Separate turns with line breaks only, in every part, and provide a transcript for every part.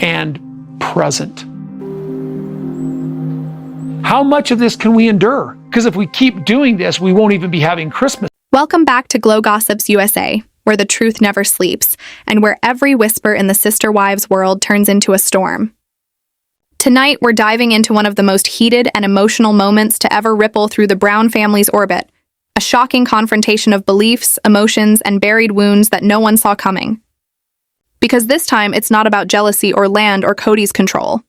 and present. How much of this can we endure? Because if we keep doing this, we won't even be having Christmas.
Welcome back to Glow Gossips USA, where the truth never sleeps, and where every whisper in the sister wives world turns into a storm. Tonight, we're diving into one of the most heated and emotional moments to ever ripple through the Brown family's orbit, a shocking confrontation of beliefs, emotions, and buried wounds that no one saw coming. Because this time, it's not about jealousy or land or Cody's control.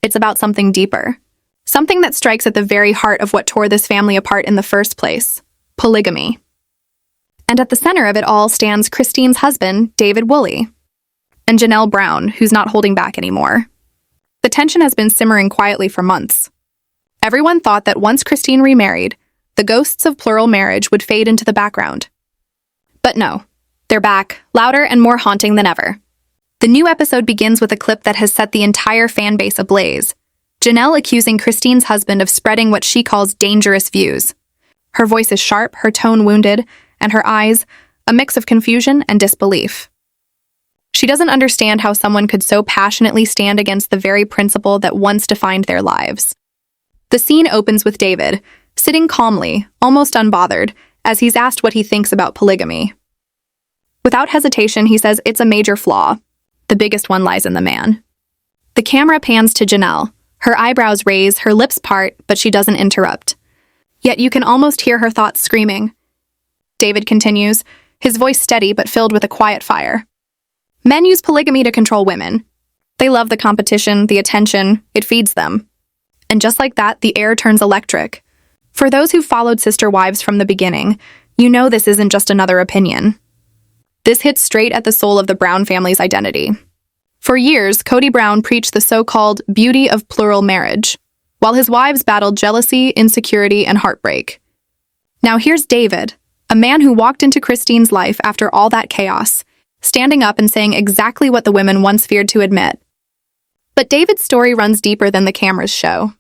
It's about something deeper. Something that strikes at the very heart of what tore this family apart in the first place: polygamy. And at the center of it all stands Christine's husband, David Woolley, and Janelle Brown, who's not holding back anymore. The tension has been simmering quietly for months. Everyone thought that once Christine remarried, the ghosts of plural marriage would fade into the background. But no, they're back, louder and more haunting than ever. The new episode begins with a clip that has set the entire fan base ablaze. Janelle accusing Christine's husband of spreading what she calls dangerous views. Her voice is sharp, her tone wounded, and her eyes, a mix of confusion and disbelief. She doesn't understand how someone could so passionately stand against the very principle that once defined their lives. The scene opens with David, sitting calmly, almost unbothered, as he's asked what he thinks about polygamy. Without hesitation, he says it's a major flaw. The biggest one lies in the man. The camera pans to Janelle. Her eyebrows raise, her lips part, but she doesn't interrupt. Yet you can almost hear her thoughts screaming. David continues, his voice steady but filled with a quiet fire. Men use polygamy to control women. They love the competition, the attention, it feeds them. And just like that, the air turns electric. For those who followed sister wives from the beginning, you know this isn't just another opinion. This hits straight at the soul of the Brown family's identity. For years, Cody Brown preached the so-called beauty of plural marriage, while his wives battled jealousy, insecurity, and heartbreak. Now here's David, a man who walked into Christine's life after all that chaos, standing up and saying exactly what the women once feared to admit. But David's story runs deeper than the cameras show.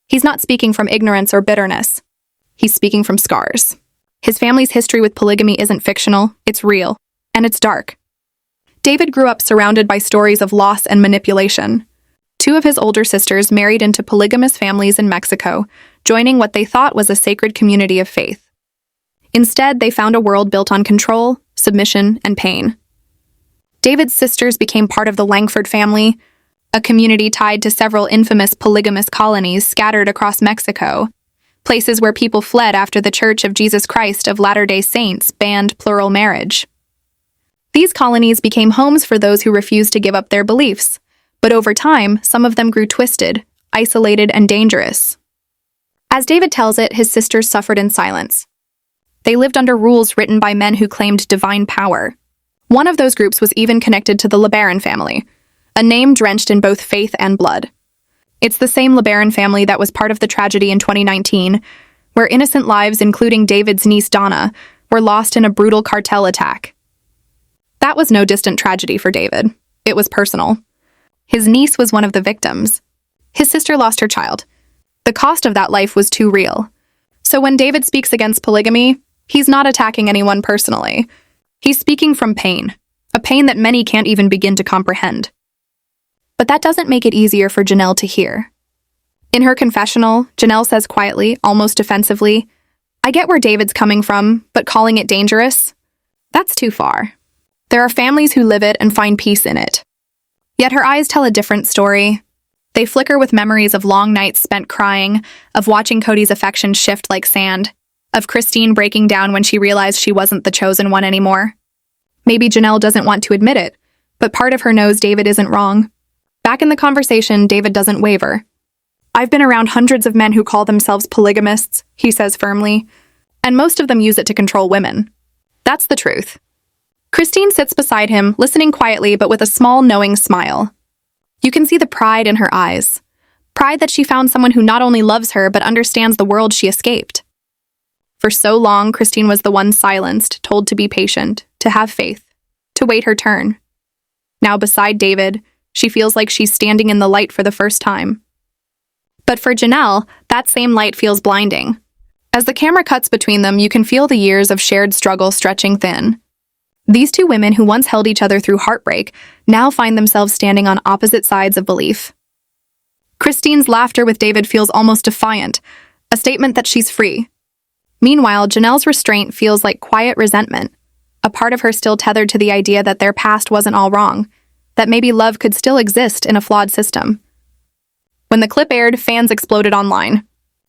He's not speaking from ignorance or bitterness. He's speaking from scars. His family's history with polygamy isn't fictional, it's real, and it's dark. David grew up surrounded by stories of loss and manipulation. Two of his older sisters married into polygamous families in Mexico, joining what they thought was a sacred community of faith. Instead, they found a world built on control, submission, and pain. David's sisters became part of the Langford family, a community tied to several infamous polygamous colonies scattered across Mexico, places where people fled after the Church of Jesus Christ of Latter-day Saints banned plural marriage. These colonies became homes for those who refused to give up their beliefs, but over time, some of them grew twisted, isolated, and dangerous. As David tells it, his sisters suffered in silence. They lived under rules written by men who claimed divine power. One of those groups was even connected to the LeBaron family, a name drenched in both faith and blood. It's the same LeBaron family that was part of the tragedy in 2019, where innocent lives, including David's niece Donna, were lost in a brutal cartel attack. That was no distant tragedy for David. It was personal. His niece was one of the victims. His sister lost her child. The cost of that life was too real. So when David speaks against polygamy, he's not attacking anyone personally. He's speaking from pain, a pain that many can't even begin to comprehend. But that doesn't make it easier for Janelle to hear. In her confessional, Janelle says quietly, almost defensively, "I get where David's coming from, but calling it dangerous? That's too far. There are families who live it and find peace in it." Yet her eyes tell a different story. They flicker with memories of long nights spent crying, of watching Cody's affection shift like sand, of Christine breaking down when she realized she wasn't the chosen one anymore. Maybe Janelle doesn't want to admit it, but part of her knows David isn't wrong. Back in the conversation, David doesn't waver. "I've been around hundreds of men who call themselves polygamists," he says firmly, "and most of them use it to control women. That's the truth." Christine sits beside him, listening quietly but with a small, knowing smile. You can see the pride in her eyes. Pride that she found someone who not only loves her but understands the world she escaped. For so long, Christine was the one silenced, told to be patient, to have faith, to wait her turn. Now beside David, she feels like she's standing in the light for the first time. But for Janelle, that same light feels blinding. As the camera cuts between them, you can feel the years of shared struggle stretching thin. These two women who once held each other through heartbreak now find themselves standing on opposite sides of belief. Christine's laughter with David feels almost defiant, a statement that she's free. Meanwhile, Janelle's restraint feels like quiet resentment, a part of her still tethered to the idea that their past wasn't all wrong, that maybe love could still exist in a flawed system. When the clip aired, fans exploded online.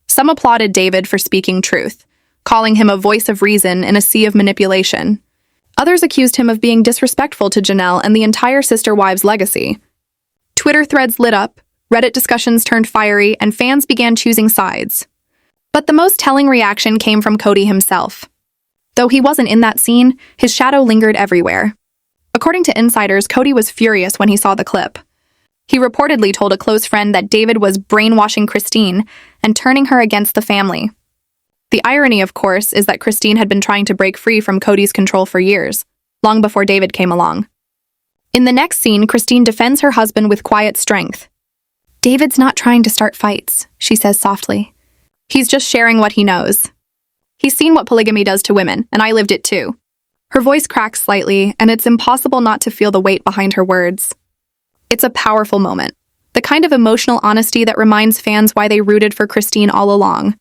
Some applauded David for speaking truth, calling him a voice of reason in a sea of manipulation. Others accused him of being disrespectful to Janelle and the entire Sister Wives legacy. Twitter threads lit up, Reddit discussions turned fiery, and fans began choosing sides. But the most telling reaction came from Cody himself. Though he wasn't in that scene, his shadow lingered everywhere. According to insiders, Cody was furious when he saw the clip. He reportedly told a close friend that David was brainwashing Christine and turning her against the family. The irony, of course, is that Christine had been trying to break free from Cody's control for years, long before David came along. In the next scene, Christine defends her husband with quiet strength. "David's not trying to start fights," she says softly. "He's just sharing what he knows. He's seen what polygamy does to women, and I lived it too." Her voice cracks slightly, and it's impossible not to feel the weight behind her words. It's a powerful moment, the kind of emotional honesty that reminds fans why they rooted for Christine all along.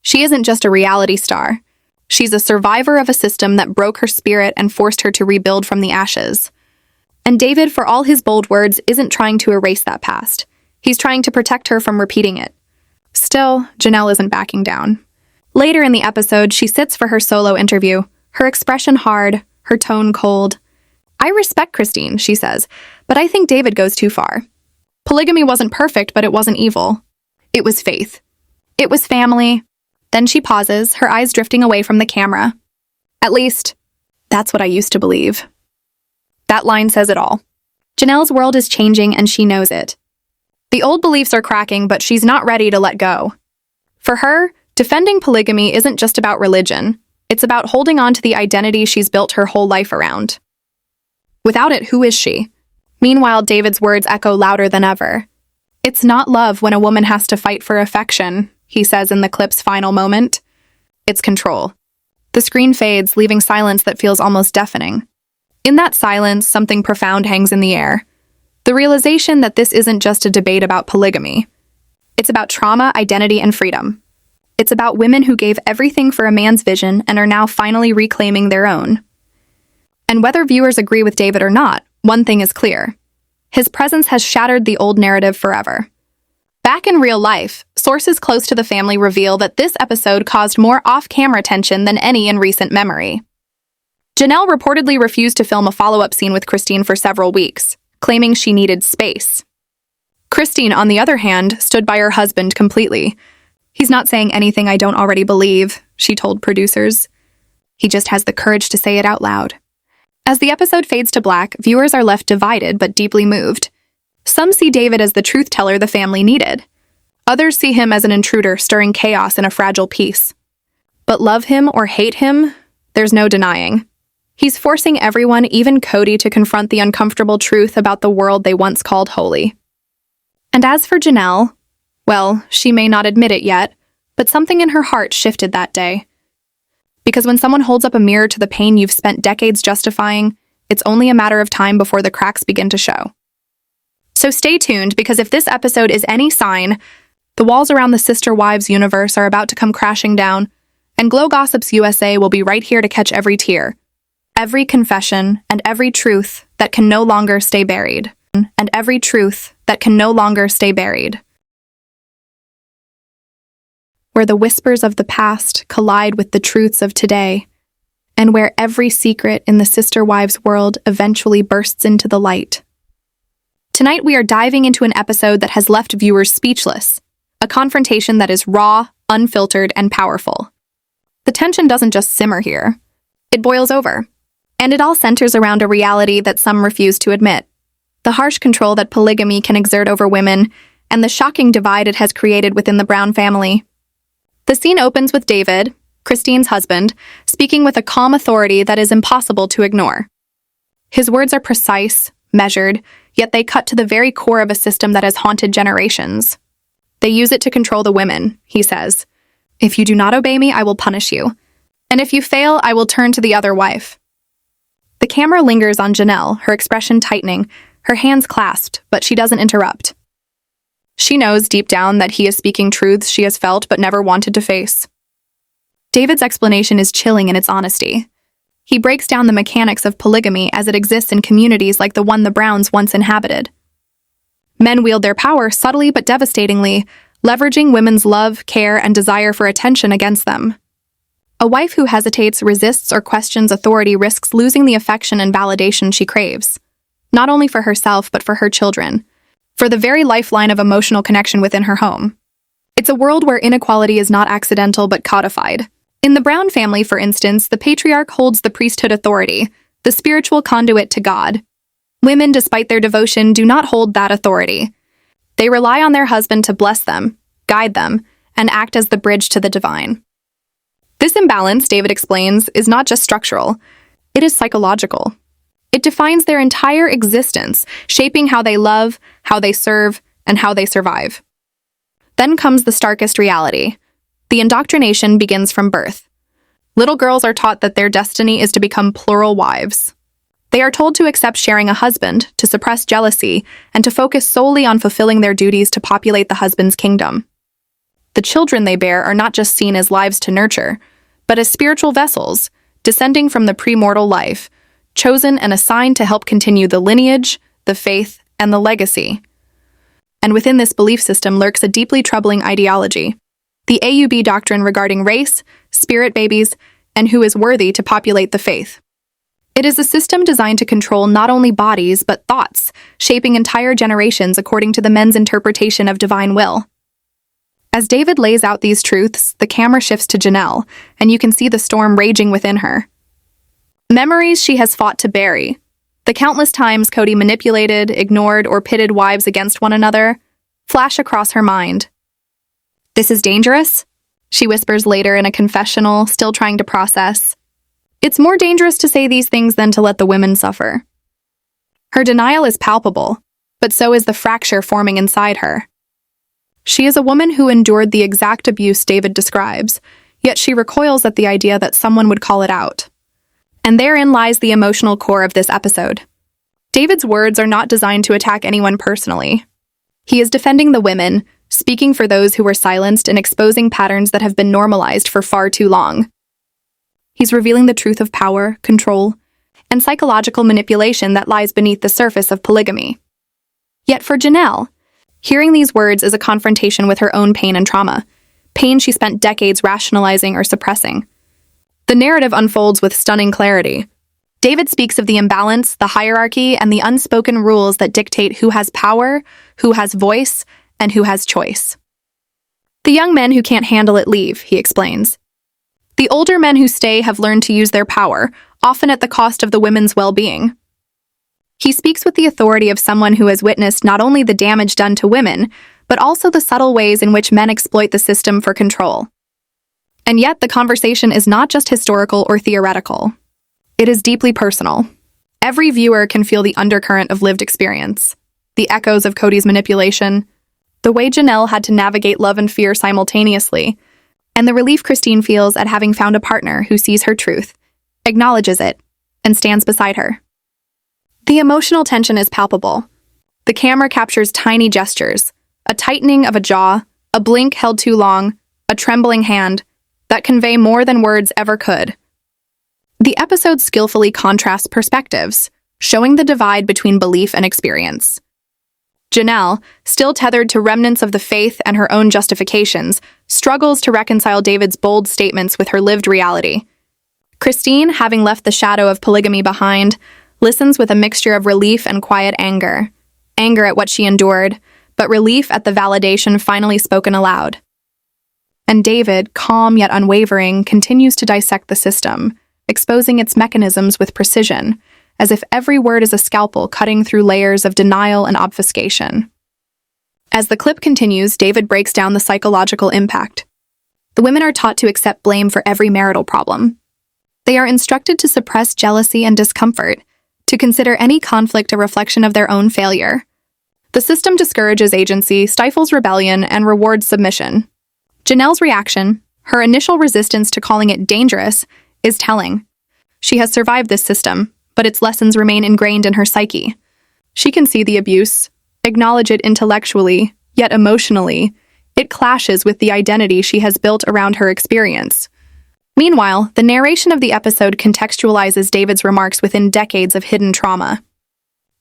She isn't just a reality star. She's a survivor of a system that broke her spirit and forced her to rebuild from the ashes. And David, for all his bold words, isn't trying to erase that past. He's trying to protect her from repeating it. Still, Janelle isn't backing down. Later in the episode, she sits for her solo interview, her expression hard, her tone cold. "I respect Christine," she says, "but I think David goes too far. Polygamy wasn't perfect, but it wasn't evil. It was faith. It was family." Then she pauses, her eyes drifting away from the camera. "At least, that's what I used to believe." That line says it all. Janelle's world is changing and she knows it. The old beliefs are cracking, but she's not ready to let go. For her, defending polygamy isn't just about religion. It's about holding on to the identity she's built her whole life around. Without it, who is she? Meanwhile, David's words echo louder than ever. "It's not love when a woman has to fight for affection," he says in the clip's final moment. It's control. The screen fades, leaving silence that feels almost deafening. In that silence, something profound hangs in the air. The realization that this isn't just a debate about polygamy. It's about trauma, identity, and freedom. It's about women who gave everything for a man's vision and are now finally reclaiming their own. And whether viewers agree with David or not, one thing is clear. His presence has shattered the old narrative forever. Back in real life, sources close to the family reveal that this episode caused more off-camera tension than any in recent memory. Janelle reportedly refused to film a follow-up scene with Christine for several weeks, claiming she needed space. Christine, on the other hand, stood by her husband completely. "He's not saying anything I don't already believe," she told producers. "He just has the courage to say it out loud." As the episode fades to black, viewers are left divided but deeply moved. Some see David as the truth teller the family needed. Others see him as an intruder stirring chaos in a fragile peace. But love him or hate him, there's no denying. He's forcing everyone, even Cody, to confront the uncomfortable truth about the world they once called holy. And as for Janelle, well, she may not admit it yet, but something in her heart shifted that day. Because when someone holds up a mirror to the pain you've spent decades justifying, it's only a matter of time before the cracks begin to show. So stay tuned, because if this episode is any sign, the walls around the Sister Wives universe are about to come crashing down, and Glow Gossips USA will be right here to catch every tear, every confession, and every truth that can no longer stay buried. And every truth that can no longer stay buried. Where the whispers of the past collide with the truths of today, and where every secret in the Sister Wives world eventually bursts into the light. Tonight we are diving into an episode that has left viewers speechless, a confrontation that is raw, unfiltered, and powerful. The tension doesn't just simmer here, it boils over. And it all centers around a reality that some refuse to admit. The harsh control that polygamy can exert over women, and the shocking divide it has created within the Brown family. The scene opens with David, Christine's husband, speaking with a calm authority that is impossible to ignore. His words are precise, measured, yet they cut to the very core of a system that has haunted generations. They use it to control the women, he says. "If you do not obey me, I will punish you. And if you fail, I will turn to the other wife." The camera lingers on Janelle, her expression tightening, her hands clasped, but she doesn't interrupt. She knows deep down that he is speaking truths she has felt but never wanted to face. David's explanation is chilling in its honesty. He breaks down the mechanics of polygamy as it exists in communities like the one the Browns once inhabited. Men wield their power subtly but devastatingly, leveraging women's love, care, and desire for attention against them. A wife who hesitates, resists, or questions authority risks losing the affection and validation she craves, not only for herself but for her children, for the very lifeline of emotional connection within her home. It's a world where inequality is not accidental but codified. In the Brown family, for instance, the patriarch holds the priesthood authority, the spiritual conduit to God. Women, despite their devotion, do not hold that authority. They rely on their husband to bless them, guide them, and act as the bridge to the divine. This imbalance, David explains, is not just structural. It is psychological. It defines their entire existence, shaping how they love, how they serve, and how they survive. Then comes the starkest reality. The indoctrination begins from birth. Little girls are taught that their destiny is to become plural wives. They are told to accept sharing a husband, to suppress jealousy, and to focus solely on fulfilling their duties to populate the husband's kingdom. The children they bear are not just seen as lives to nurture, but as spiritual vessels, descending from the premortal life, chosen and assigned to help continue the lineage, the faith, and the legacy. And within this belief system lurks a deeply troubling ideology, the AUB doctrine regarding race, spirit babies, and who is worthy to populate the faith. It is a system designed to control not only bodies but thoughts, shaping entire generations according to the men's interpretation of divine will. As David lays out these truths, the camera shifts to Janelle, and you can see the storm raging within her. Memories she has fought to bury, the countless times Cody manipulated, ignored, or pitted wives against one another, flash across her mind. "This is dangerous," she whispers later in a confessional, still trying to process. "It's more dangerous to say these things than to let the women suffer." Her denial is palpable, but so is the fracture forming inside her. She is a woman who endured the exact abuse David describes, yet she recoils at the idea that someone would call it out. And therein lies the emotional core of this episode. David's words are not designed to attack anyone personally. He is defending the women, speaking for those who were silenced and exposing patterns that have been normalized for far too long. He's revealing the truth of power, control, and psychological manipulation that lies beneath the surface of polygamy. Yet for Janelle, hearing these words is a confrontation with her own pain and trauma, pain she spent decades rationalizing or suppressing. The narrative unfolds with stunning clarity. David speaks of the imbalance, the hierarchy, and the unspoken rules that dictate who has power, who has voice, and who has choice. The young men who can't handle it leave, he explains. The older men who stay have learned to use their power, often at the cost of the women's well-being. He speaks with the authority of someone who has witnessed not only the damage done to women, but also the subtle ways in which men exploit the system for control. And yet, the conversation is not just historical or theoretical. It is deeply personal. Every viewer can feel the undercurrent of lived experience, the echoes of Cody's manipulation, the way Janelle had to navigate love and fear simultaneously, and the relief Christine feels at having found a partner who sees her truth, acknowledges it, and stands beside her. The emotional tension is palpable. The camera captures tiny gestures, a tightening of a jaw, a blink held too long, a trembling hand, that convey more than words ever could. The episode skillfully contrasts perspectives, showing the divide between belief and experience. Janelle, still tethered to remnants of the faith and her own justifications, struggles to reconcile David's bold statements with her lived reality. Christine, having left the shadow of polygamy behind, listens with a mixture of relief and quiet anger. Anger at what she endured, but relief at the validation finally spoken aloud. And David, calm yet unwavering, continues to dissect the system, exposing its mechanisms with precision, as if every word is a scalpel cutting through layers of denial and obfuscation. As the clip continues, David breaks down the psychological impact. The women are taught to accept blame for every marital problem. They are instructed to suppress jealousy and discomfort, to consider any conflict a reflection of their own failure. The system discourages agency, stifles rebellion, and rewards submission. Janelle's reaction, her initial resistance to calling it dangerous, is telling. She has survived this system, but its lessons remain ingrained in her psyche. She can see the abuse, acknowledge it intellectually, yet emotionally, it clashes with the identity she has built around her experience. Meanwhile, the narration of the episode contextualizes David's remarks within decades of hidden trauma.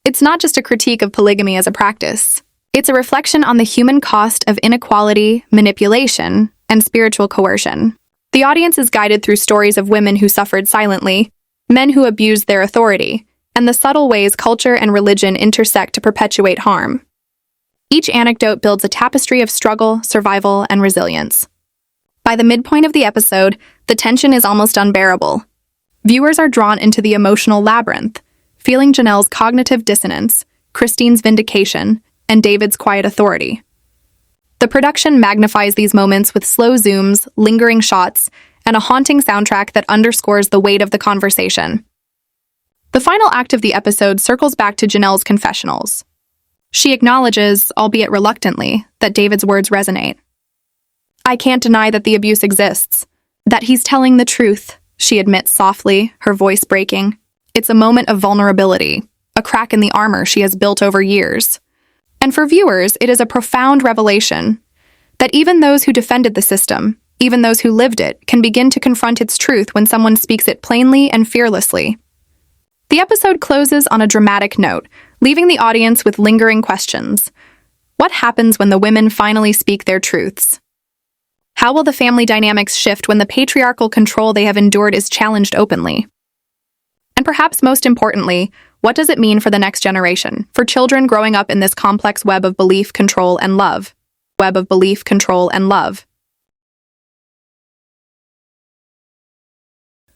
It's not just a critique of polygamy as a practice. It's a reflection on the human cost of inequality, manipulation, and spiritual coercion. The audience is guided through stories of women who suffered silently, men who abused their authority, and the subtle ways culture and religion intersect to perpetuate harm. Each anecdote builds a tapestry of struggle, survival, and resilience. By the midpoint of the episode, the tension is almost unbearable. Viewers are drawn into the emotional labyrinth, feeling Janelle's cognitive dissonance, Christine's vindication, and David's quiet authority. The production magnifies these moments with slow zooms, lingering shots, and a haunting soundtrack that underscores the weight of the conversation. The final act of the episode circles back to Janelle's confessionals. She acknowledges, albeit reluctantly, that David's words resonate. "I can't deny that the abuse exists, that he's telling the truth," she admits softly, her voice breaking. It's a moment of vulnerability, a crack in the armor she has built over years. And for viewers, it is a profound revelation that even those who defended the system, even those who lived it, can begin to confront its truth when someone speaks it plainly and fearlessly. The episode closes on a dramatic note, leaving the audience with lingering questions. What happens when the women finally speak their truths? How will the family dynamics shift when the patriarchal control they have endured is challenged openly? And perhaps most importantly, what does it mean for the next generation, for children growing up in this complex web of belief, control, and love? Web of belief, control, and love.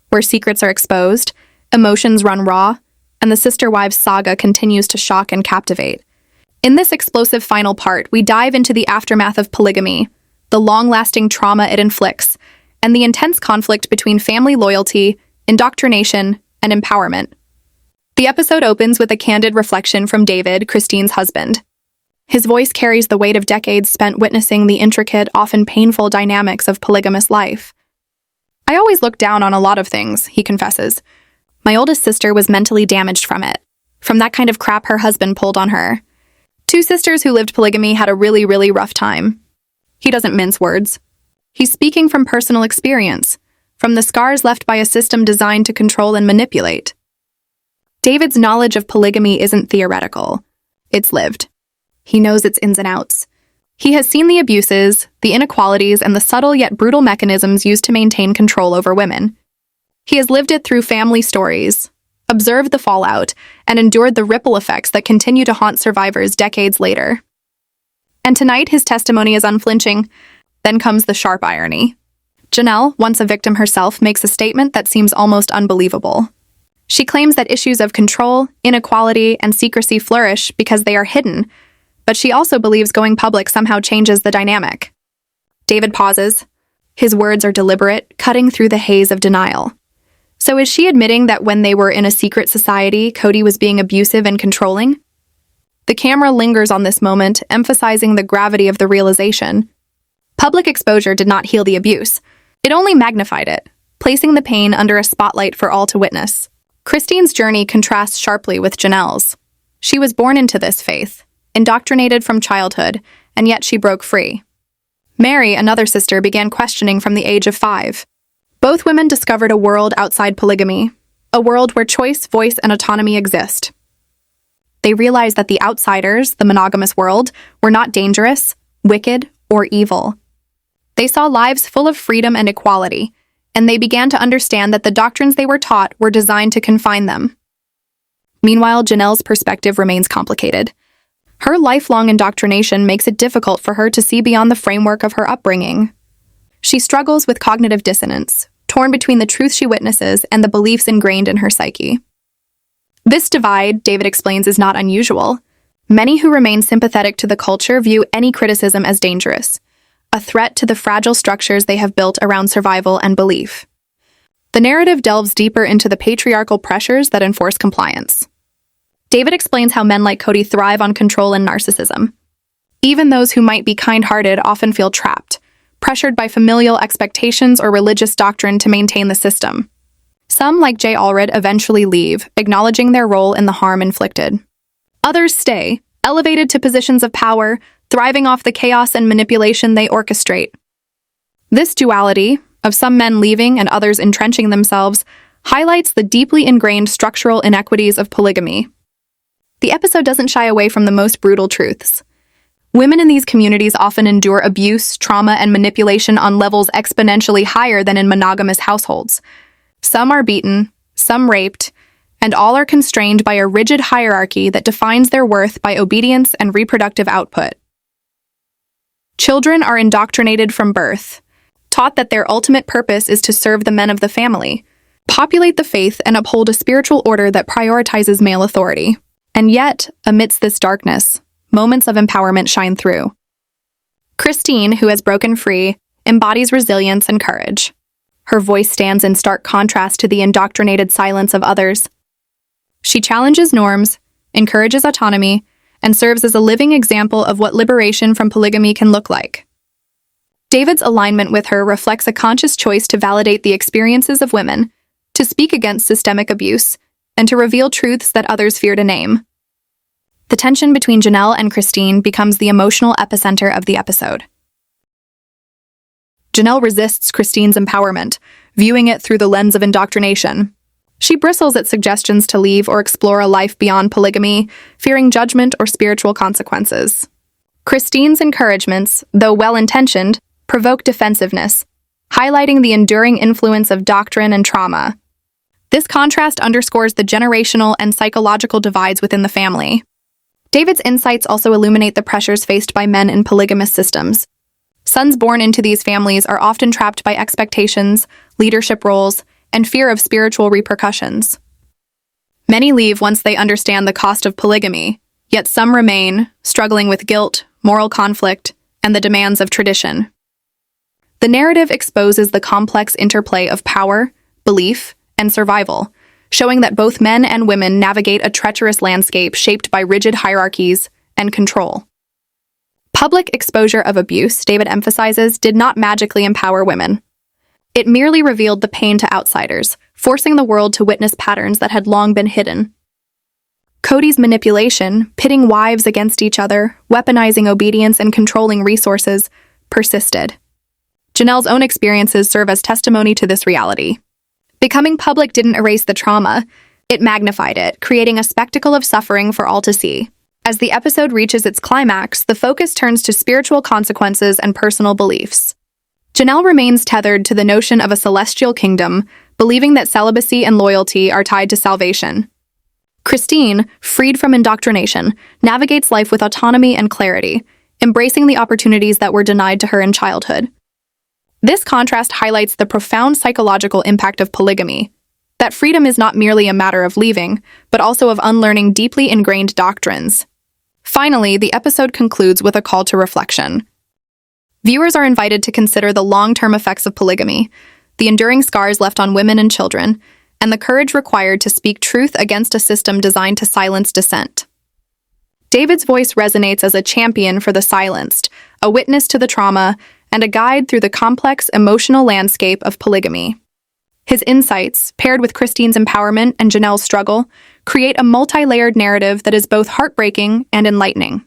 Where secrets are exposed, emotions run raw, and the sister wives saga continues to shock and captivate. In this explosive final part, we dive into the aftermath of polygamy, the long-lasting trauma it inflicts, and the intense conflict between family loyalty, indoctrination, and empowerment. The episode opens with a candid reflection from David, Christine's husband. His voice carries the weight of decades spent witnessing the intricate, often painful dynamics of polygamous life. "I always looked down on a lot of things," he confesses. "My oldest sister was mentally damaged from it, from that kind of crap her husband pulled on her. Two sisters who lived polygamy had a really, really rough time." He doesn't mince words. He's speaking from personal experience, from the scars left by a system designed to control and manipulate. David's knowledge of polygamy isn't theoretical. It's lived. He knows its ins and outs. He has seen the abuses, the inequalities, and the subtle yet brutal mechanisms used to maintain control over women. He has lived it through family stories, observed the fallout, and endured the ripple effects that continue to haunt survivors decades later. And tonight, his testimony is unflinching. Then comes the sharp irony. Janelle, once a victim herself, makes a statement that seems almost unbelievable. She claims that issues of control, inequality, and secrecy flourish because they are hidden, but she also believes going public somehow changes the dynamic. David pauses. His words are deliberate, cutting through the haze of denial. So is she admitting that when they were in a secret society, Cody was being abusive and controlling? The camera lingers on this moment, emphasizing the gravity of the realization. Public exposure did not heal the abuse. It only magnified it, placing the pain under a spotlight for all to witness. Christine's journey contrasts sharply with Janelle's. She was born into this faith, indoctrinated from childhood, and yet she broke free. Mary, another sister, began questioning from the age of 5. Both women discovered a world outside polygamy, a world where choice, voice, and autonomy exist. They realized that the outsiders, the monogamous world, were not dangerous, wicked, or evil. They saw lives full of freedom and equality, and they began to understand that the doctrines they were taught were designed to confine them. Meanwhile, Janelle's perspective remains complicated. Her lifelong indoctrination makes it difficult for her to see beyond the framework of her upbringing. She struggles with cognitive dissonance, torn between the truth she witnesses and the beliefs ingrained in her psyche. This divide, David explains, is not unusual. Many who remain sympathetic to the culture view any criticism as dangerous, a threat to the fragile structures they have built around survival and belief. The narrative delves deeper into the patriarchal pressures that enforce compliance. David explains how men like Cody thrive on control and narcissism. Even those who might be kind-hearted often feel trapped, pressured by familial expectations or religious doctrine to maintain the system. Some, like Jay Allred, eventually leave, acknowledging their role in the harm inflicted. Others stay, elevated to positions of power, thriving off the chaos and manipulation they orchestrate. This duality, of some men leaving and others entrenching themselves, highlights the deeply ingrained structural inequities of polygamy. The episode doesn't shy away from the most brutal truths. Women in these communities often endure abuse, trauma, and manipulation on levels exponentially higher than in monogamous households. Some are beaten, some raped, and all are constrained by a rigid hierarchy that defines their worth by obedience and reproductive output. Children are indoctrinated from birth, taught that their ultimate purpose is to serve the men of the family, populate the faith, and uphold a spiritual order that prioritizes male authority. And yet, amidst this darkness, moments of empowerment shine through. Christine, who has broken free, embodies resilience and courage. Her voice stands in stark contrast to the indoctrinated silence of others. She challenges norms, encourages autonomy, and serves as a living example of what liberation from polygamy can look like. David's alignment with her reflects a conscious choice to validate the experiences of women, to speak against systemic abuse, and to reveal truths that others fear to name. The tension between Janelle and Christine becomes the emotional epicenter of the episode. Janelle resists Christine's empowerment, viewing it through the lens of indoctrination. She bristles at suggestions to leave or explore a life beyond polygamy, fearing judgment or spiritual consequences. Christine's encouragements, though well-intentioned, provoke defensiveness, highlighting the enduring influence of doctrine and trauma. This contrast underscores the generational and psychological divides within the family. David's insights also illuminate the pressures faced by men in polygamous systems. Sons born into these families are often trapped by expectations, leadership roles, and fear of spiritual repercussions. Many leave once they understand the cost of polygamy, yet some remain, struggling with guilt, moral conflict, and the demands of tradition. The narrative exposes the complex interplay of power, belief, and survival, showing that both men and women navigate a treacherous landscape shaped by rigid hierarchies and control. Public exposure of abuse, David emphasizes, did not magically empower women. It merely revealed the pain to outsiders, forcing the world to witness patterns that had long been hidden. Cody's manipulation, pitting wives against each other, weaponizing obedience and controlling resources, persisted. Janelle's own experiences serve as testimony to this reality. Becoming public didn't erase the trauma, it magnified it, creating a spectacle of suffering for all to see. As the episode reaches its climax, the focus turns to spiritual consequences and personal beliefs. Janelle remains tethered to the notion of a celestial kingdom, believing that celibacy and loyalty are tied to salvation. Christine, freed from indoctrination, navigates life with autonomy and clarity, embracing the opportunities that were denied to her in childhood. This contrast highlights the profound psychological impact of polygamy, that freedom is not merely a matter of leaving, but also of unlearning deeply ingrained doctrines. Finally, the episode concludes with a call to reflection. Viewers are invited to consider the long-term effects of polygamy, the enduring scars left on women and children, and the courage required to speak truth against a system designed to silence dissent. David's voice resonates as a champion for the silenced, a witness to the trauma, and a guide through the complex emotional landscape of polygamy. His insights, paired with Christine's empowerment and Janelle's struggle, create a multi-layered narrative that is both heartbreaking and enlightening.